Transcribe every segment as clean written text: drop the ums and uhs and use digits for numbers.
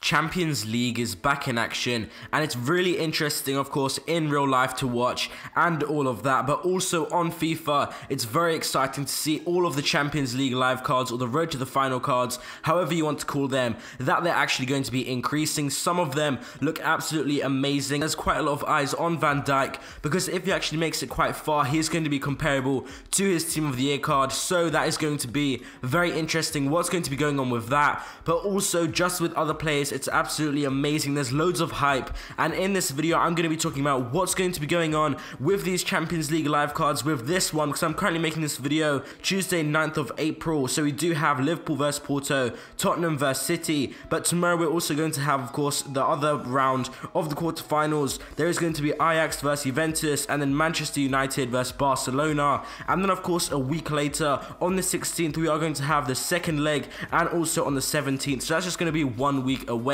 Champions League is back in action, and it's really interesting, of course, in real life to watch and all of that, but also on FIFA, it's very exciting to see all of the Champions League live cards, or the road to the final cards, however you want to call them, that they're actually going to be increasing. Some of them look absolutely amazing. There's quite a lot of eyes on Van Dijk, because if he actually makes it quite far, he's going to be comparable to his Team of the Year card, so that is going to be very interesting what's going to be going on with that. But also just with other players, it's absolutely amazing. There's loads of hype, and in this video I'm going to be talking about what's going to be going on with these Champions League live cards with this one, because I'm currently making this video Tuesday 9th of April. So we do have Liverpool vs Porto, Tottenham vs City, but tomorrow we're also going to have, of course, the other round of the quarterfinals. There is going to be Ajax vs Juventus, and then Manchester United vs Barcelona, and then of course a week later on the 16th we are going to have the second leg, and also on the 17th. So that's just going to be 1 week away.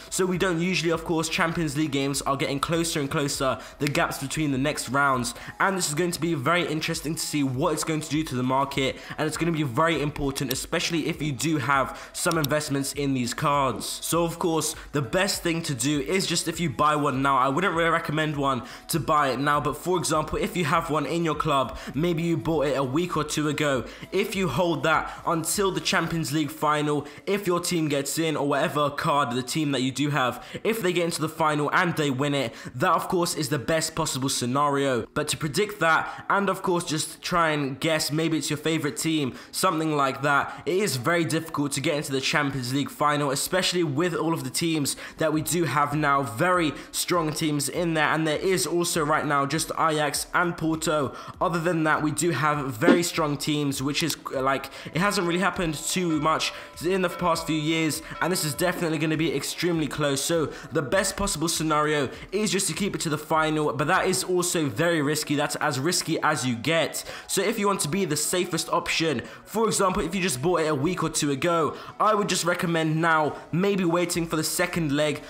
So we don't usually, of course, Champions League games are getting closer and closer, the gaps between the next rounds, and this is going to be very interesting to see what it's going to do to the market, and it's going to be very important, especially if you do have some investments in these cards. So of course the best thing to do is just, if you buy one now, I wouldn't really recommend one to buy it now, but for example, if you have one in your club, maybe you bought it a week or two ago, if you hold that until the Champions League final, if your team gets in, or whatever card the team that you do have, if they get into the final and they win it, that of course is the best possible scenario. But to predict that, and of course just try and guess, maybe it's your favorite team, something like that, it is very difficult to get into the Champions League final, especially with all of the teams that we do have now, very strong teams in there, and there is also right now just Ajax and Porto. Other than that, we do have very strong teams, which is like, it hasn't really happened too much in the past few years, and this is definitely going to be extremely close. So the best possible scenario is just to keep it to the final, but that is also very risky. That's as risky as you get. So if you want to be the safest option, for example, if you just bought it a week or two ago, I would just recommend now maybe waiting for the second leg,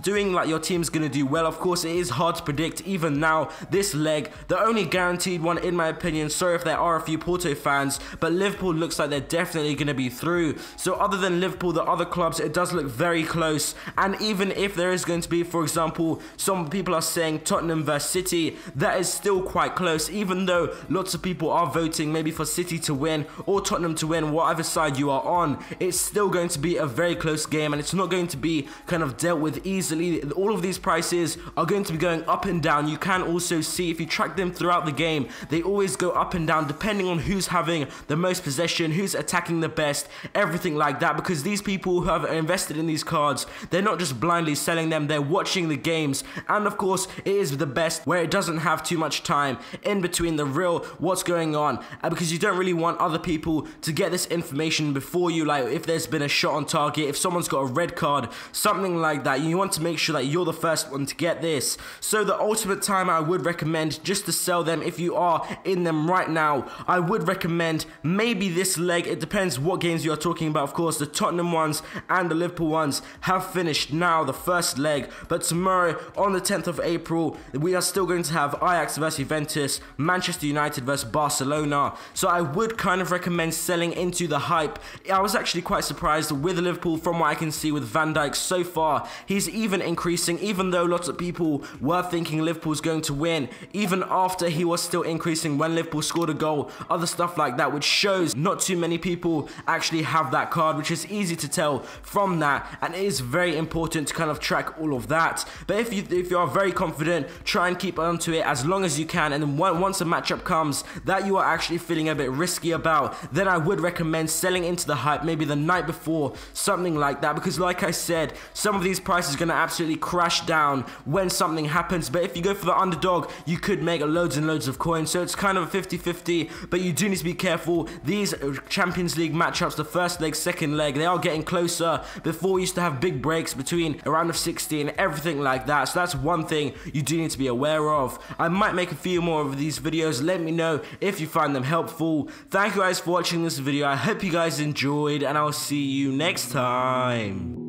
doing like your team's going to do well. Of course, it is hard to predict even now this leg. The only guaranteed one, in my opinion, sorry if there are a few Porto fans, but Liverpool looks like they're definitely going to be through. So other than Liverpool, the other clubs, it does look very close. And even if there is going to be, for example, some people are saying Tottenham vs City, that is still quite close, even though lots of people are voting maybe for City to win or Tottenham to win, whatever side you are on, it's still going to be a very close game, and it's not going to be kind of dealt with easily. All of these prices are going to be going up and down. You can also see, if you track them throughout the game, they always go up and down depending on who's having the most possession, who's attacking the best, everything like that, because these people who have invested in these cards, they're not just blindly selling them, they're watching the games. And of course it is the best where it doesn't have too much time in between the real what's going on, because you don't really want other people to get this information before you, like if there's been a shot on target, if someone's got a red card, something like that. You want to make sure that you're the first one to get this. So the ultimate time I would recommend just to sell them, if you are in them right now, I would recommend maybe this leg. It depends what games you are talking about. Of course, the Tottenham ones and the Liverpool ones have finished now, the first leg, but tomorrow on the 10th of April we are still going to have Ajax vs Juventus, Manchester United vs Barcelona. So I would kind of recommend selling into the hype. I was actually quite surprised with Liverpool from what I can see with Van Dijk so far. He's even increasing, even though lots of people were thinking Liverpool's going to win, even after he was still increasing when Liverpool scored a goal, other stuff like that, which shows not too many people actually have that card, which is easy to tell from that, and it is very important to kind of track all of that. But if you are very confident, try and keep on to it as long as you can, and then once a matchup comes that you are actually feeling a bit risky about, then I would recommend selling into the hype maybe the night before, something like that, because like I said, some of these prices are going to absolutely crash down when something happens. But if you go for the underdog, you could make loads and loads of coins, so it's kind of a 50-50, but you do need to be careful. These Champions League matchups, the first leg, second leg, they are getting closer. Before we used to have big breaks between a round of 16, everything like that, so that's one thing you do need to be aware of. I might make a few more of these videos. Let me know if you find them helpful. Thank you guys for watching this video. I hope you guys enjoyed, and I'll see you next time.